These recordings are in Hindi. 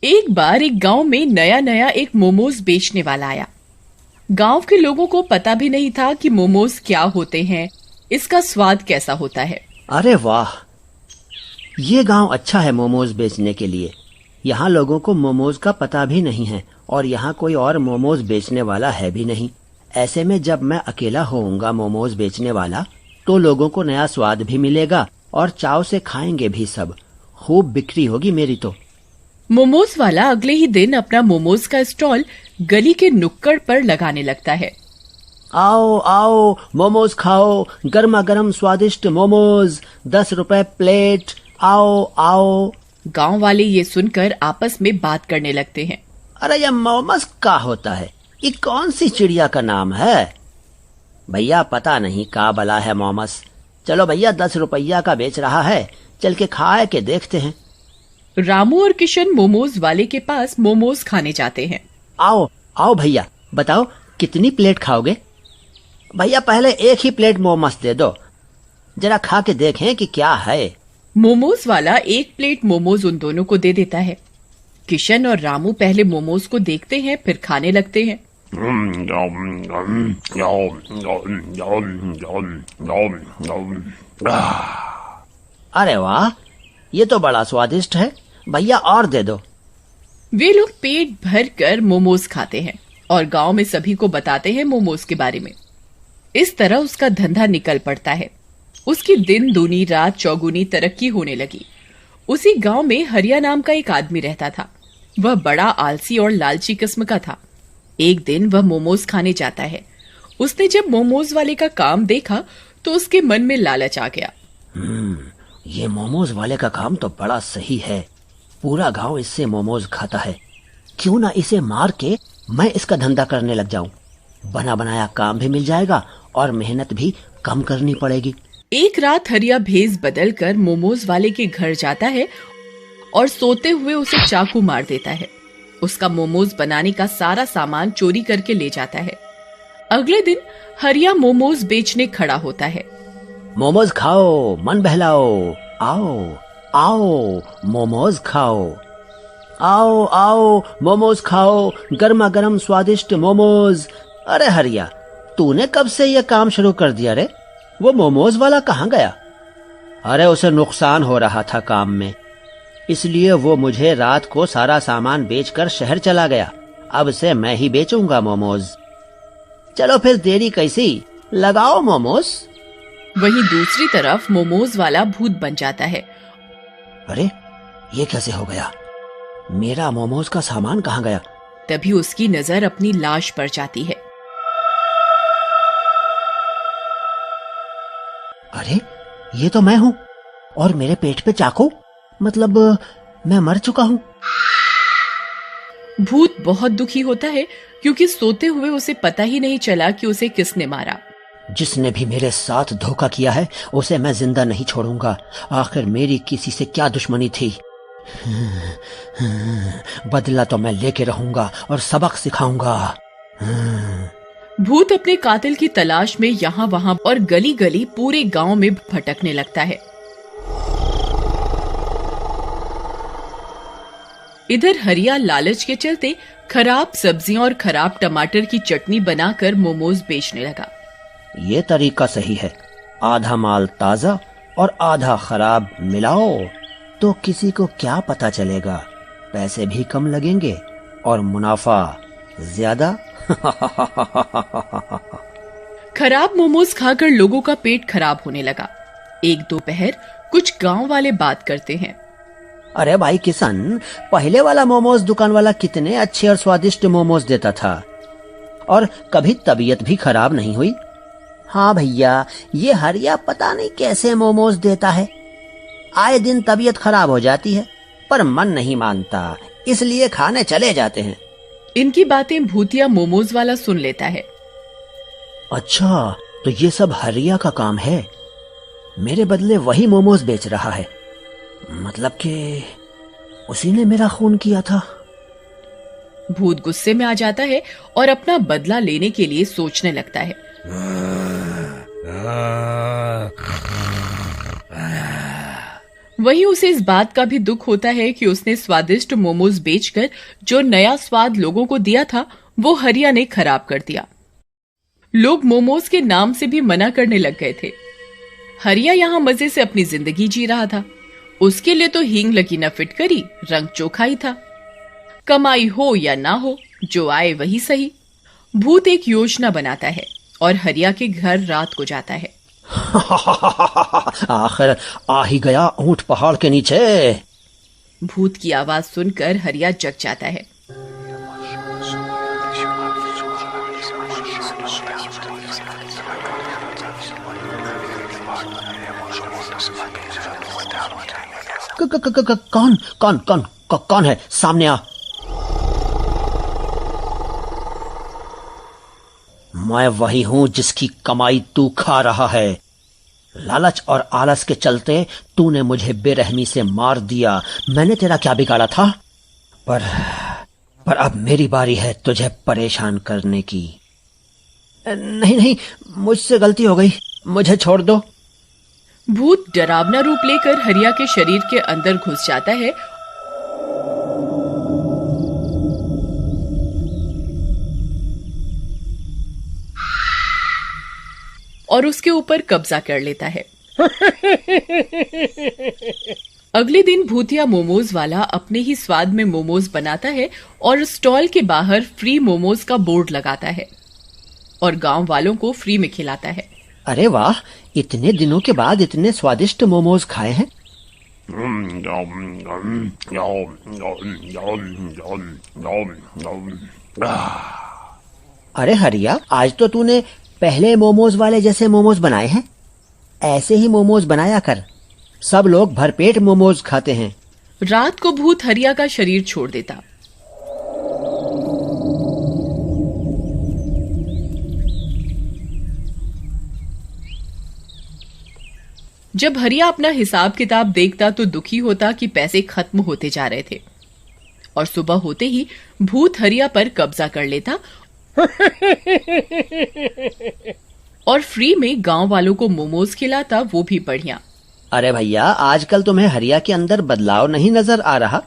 एक बार एक गांव में नया नया एक मोमोज बेचने वाला आया। गांव के लोगों को पता भी नहीं था कि मोमोज क्या होते हैं, इसका स्वाद कैसा होता है। अरे वाह, ये गांव अच्छा है मोमोज बेचने के लिए। यहाँ लोगों को मोमोज का पता भी नहीं है और यहाँ कोई और मोमोज बेचने वाला है भी नहीं। ऐसे में जब मैं अकेला होऊंगा मोमोज बेचने वाला, तो लोगों को नया स्वाद भी मिलेगा और चाव से खाएंगे भी सब। खूब बिक्री होगी मेरी तो। मोमोज वाला अगले ही दिन अपना मोमोज का स्टॉल गली के नुक्कड़ पर लगाने लगता है। आओ आओ मोमोज खाओ, गर्मा गर्म स्वादिष्ट मोमोज, 10 रुपए प्लेट, आओ आओ। गांव वाले ये सुनकर आपस में बात करने लगते हैं। अरे ये मोमोज का होता है? ये कौन सी चिड़िया का नाम है? भैया पता नहीं का बला है मोमोज। चलो भैया 10 रुपया का बेच रहा है, चल के खाए के देखते हैं। रामू और किशन मोमोज वाले के पास मोमोज खाने जाते हैं। आओ आओ भैया, बताओ कितनी प्लेट खाओगे? भैया पहले एक ही प्लेट मोमोज दे दो, जरा खा के देखें कि क्या है। मोमोज वाला एक प्लेट मोमोज उन दोनों को दे देता है। किशन और रामू पहले मोमोज को देखते हैं, फिर खाने लगते हैं। अरे वाह, ये तो बड़ा स्वादिष्ट है, भैया और दे दो। वे लोग पेट भर कर मोमोज खाते हैं और गांव में सभी को बताते हैं मोमोज के बारे में। इस तरह उसका धंधा निकल पड़ता है। उसकी दिन दूनी रात चौगुनी तरक्की होने लगी। उसी गांव में हरिया नाम का एक आदमी रहता था। वह बड़ा आलसी और लालची किस्म का था। एक दिन वह मोमोज खाने जाता है। उसने जब मोमोज वाले का काम देखा तो उसके मन में लालच आ गया। ये मोमोज वाले का काम तो बड़ा सही है। पूरा गांव इससे मोमोज खाता है। क्यों ना इसे मार के मैं इसका धंधा करने लग जाऊं। बना बनाया काम भी मिल जाएगा और मेहनत भी कम करनी पड़ेगी। एक रात हरिया भेस बदल कर मोमोज वाले के घर जाता है और सोते हुए उसे चाकू मार देता है। उसका मोमोज बनाने का सारा सामान चोरी करके ले जाता है। अगले दिन हरिया मोमोज बेचने खड़ा होता है। मोमोज खाओ, मन बहलाओ, आओ आओ मोमोज खाओ, आओ आओ मोमोज खाओ, गर्मा गर्म स्वादिष्ट मोमोज। अरे हरिया, तूने कब से यह काम शुरू कर दिया रे? वो मोमोज वाला कहाँ गया? अरे उसे नुकसान हो रहा था काम में, इसलिए वो मुझे रात को सारा सामान बेचकर शहर चला गया। अब से मैं ही बेचूंगा मोमोज। चलो फिर देरी कैसी, लगाओ मोमोज। वहीं दूसरी तरफ मोमोज वाला भूत बन जाता है। अरे ये कैसे हो गया? मेरा मोमोज का सामान कहाँ गया? तभी उसकी नजर अपनी लाश पर जाती है। अरे ये तो मैं हूँ और मेरे पेट पे चाकू, मतलब मैं मर चुका हूँ। भूत बहुत दुखी होता है क्योंकि सोते हुए उसे पता ही नहीं चला कि उसे किसने मारा। जिसने भी मेरे साथ धोखा किया है उसे मैं जिंदा नहीं छोड़ूंगा। आखिर मेरी किसी से क्या दुश्मनी थी? बदला तो मैं लेके रहूंगा और सबक सिखाऊंगा। भूत अपने कातिल की तलाश में यहाँ वहाँ और गली गली पूरे गांव में भटकने लगता है। इधर हरिया लालच के चलते खराब सब्जियां और खराब टमाटर की चटनी बनाकर मोमोज बेचने लगा। ये तरीका सही है। आधा माल ताजा और आधा खराब मिलाओ तो किसी को क्या पता चलेगा। पैसे भी कम लगेंगे और मुनाफा ज्यादा। खराब मोमोज खाकर लोगों का पेट खराब होने लगा। एक दोपहर कुछ गांव वाले बात करते हैं। अरे भाई किशन, पहले वाला मोमोज दुकान वाला कितने अच्छे और स्वादिष्ट मोमोज देता था और कभी तबीयत भी खराब नहीं हुई। हाँ भैया, ये हरिया पता नहीं कैसे मोमोज देता है। आए दिन तबीयत खराब हो जाती है पर मन नहीं मानता, इसलिए खाने चले जाते हैं। इनकी बातें भूतिया मोमोज वाला सुन लेता है। अच्छा, तो ये सब हरिया का काम है। मेरे बदले वही मोमोज बेच रहा है, मतलब कि उसी ने मेरा खून किया था। भूत गुस्से में आ जाता है और अपना बदला लेने के लिए सोचने लगता है। वहीं उसे इस बात का भी दुख होता है कि उसने स्वादिष्ट मोमोज बेचकर जो नया स्वाद लोगों को दिया था वो हरिया ने खराब कर दिया। लोग मोमोज के नाम से भी मना करने लग गए थे। हरिया यहाँ मजे से अपनी जिंदगी जी रहा था। उसके लिए तो हींग लगी न फिटकरी, रंग चोखा ही था। कमाई हो या ना हो, जो आए वही सही। भूत एक योजना बनाता है और हरिया के घर रात को जाता है। आखिर आ ही गया ऊंट पहाड़ के नीचे। भूत की आवाज सुनकर हरिया जग जाता है। कौन कौन कौन कौन है? सामने आ। मैं वही हूं जिसकी कमाई तू खा रहा है। लालच और आलस के चलते तूने मुझे बेरहमी से मार दिया। मैंने तेरा क्या बिगाड़ा था? पर अब मेरी बारी है तुझे परेशान करने की। नहीं नहीं, मुझसे गलती हो गई, मुझे छोड़ दो। भूत डरावना रूप लेकर हरिया के शरीर के अंदर घुस जाता है और उसके ऊपर कब्जा कर लेता है। अगले दिन भूतिया मोमोज वाला अपने ही स्वाद में मोमोज बनाता है और स्टॉल के बाहर फ्री मोमोज का बोर्ड लगाता है और गांव वालों को फ्री में खिलाता है। अरे वाह, इतने दिनों के बाद इतने स्वादिष्ट मोमोज खाए हैं। अरे हरिया, आज तो तूने पहले मोमोज वाले जैसे मोमोज बनाए हैं। ऐसे ही मोमोज बनाया कर, सब लोग भरपेट मोमोज खाते हैं। रात को भूत हरिया का शरीर छोड़ देता। जब हरिया अपना हिसाब किताब देखता तो दुखी होता कि पैसे खत्म होते जा रहे थे और सुबह होते ही भूत हरिया पर कब्जा कर लेता और फ्री में गांव वालों को मोमोज खिलाता, वो भी बढ़िया। अरे भैया, आजकल तुम्हें हरिया के अंदर बदलाव नहीं नजर आ रहा?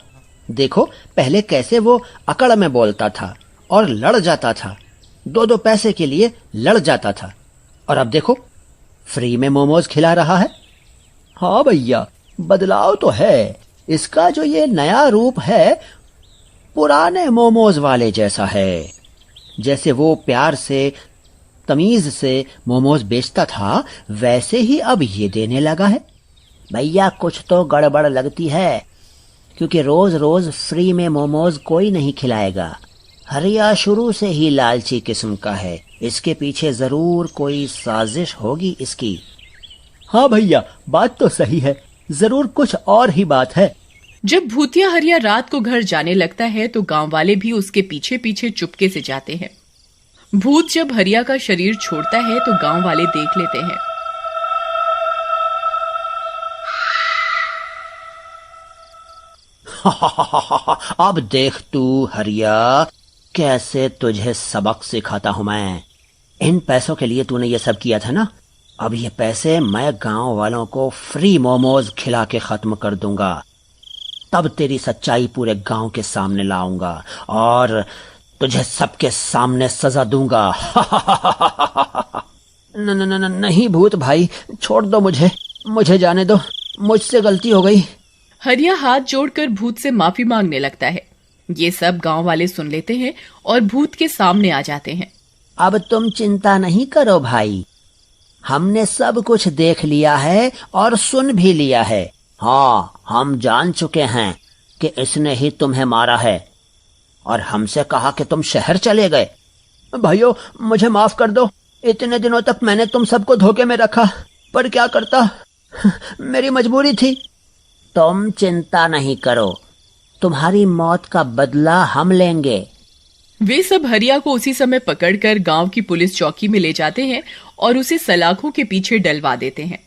देखो, पहले कैसे वो अकड़ में बोलता था और लड़ जाता था, 2-2 पैसे के लिए लड़ जाता था, और अब देखो फ्री में मोमोज खिला रहा है। हाँ भैया, बदलाव तो है। इसका जो ये नया रूप है पुराने मोमोज वाले जैसा है। जैसे वो प्यार से तमीज से मोमोज बेचता था, वैसे ही अब ये देने लगा है। भैया, कुछ तो गड़बड़ लगती है, क्योंकि रोज रोज फ्री में मोमोज कोई नहीं खिलाएगा। हरिया शुरू से ही लालची किस्म का है, इसके पीछे जरूर कोई साजिश होगी इसकी। हाँ भैया, बात तो सही है, जरूर कुछ और ही बात है। जब भूतिया हरिया रात को घर जाने लगता है तो गांव वाले भी उसके पीछे पीछे चुपके से जाते हैं। भूत जब हरिया का शरीर छोड़ता है तो गांव वाले देख लेते हैं। अब देख तू हरिया, कैसे तुझे सबक सिखाता हूं मैं। इन पैसों के लिए तूने ये सब किया था ना, अब ये पैसे मैं गांव वालों को फ्री मोमोज खिला के खत्म कर दूंगा। तब तेरी सच्चाई पूरे गांव के सामने लाऊंगा और तुझे सबके सामने सजा दूंगा। नहीं भूत भाई, छोड़ दो मुझे जाने दो, मुझसे गलती हो गई। हरिया हाथ जोड़कर भूत से माफी मांगने लगता है। ये सब गांव वाले सुन लेते हैं और भूत के सामने आ जाते हैं। अब तुम चिंता नहीं करो भाई, हमने सब कुछ देख लिया है और सुन भी लिया है। हाँ, हम जान चुके हैं कि इसने ही तुम्हें मारा है और हमसे कहा कि तुम शहर चले गए। भाइयों, मुझे माफ कर दो, इतने दिनों तक मैंने तुम सबको धोखे में रखा, पर क्या करता, मेरी मजबूरी थी। तुम चिंता नहीं करो, तुम्हारी मौत का बदला हम लेंगे। वे सब हरिया को उसी समय पकड़कर गांव की पुलिस चौकी में ले जाते हैं और उसे सलाखों के पीछे डलवा देते हैं।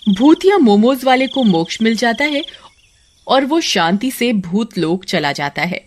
भूतिया मोमोज वाले को मोक्ष मिल जाता है और वो शांति से भूत लोक चला जाता है।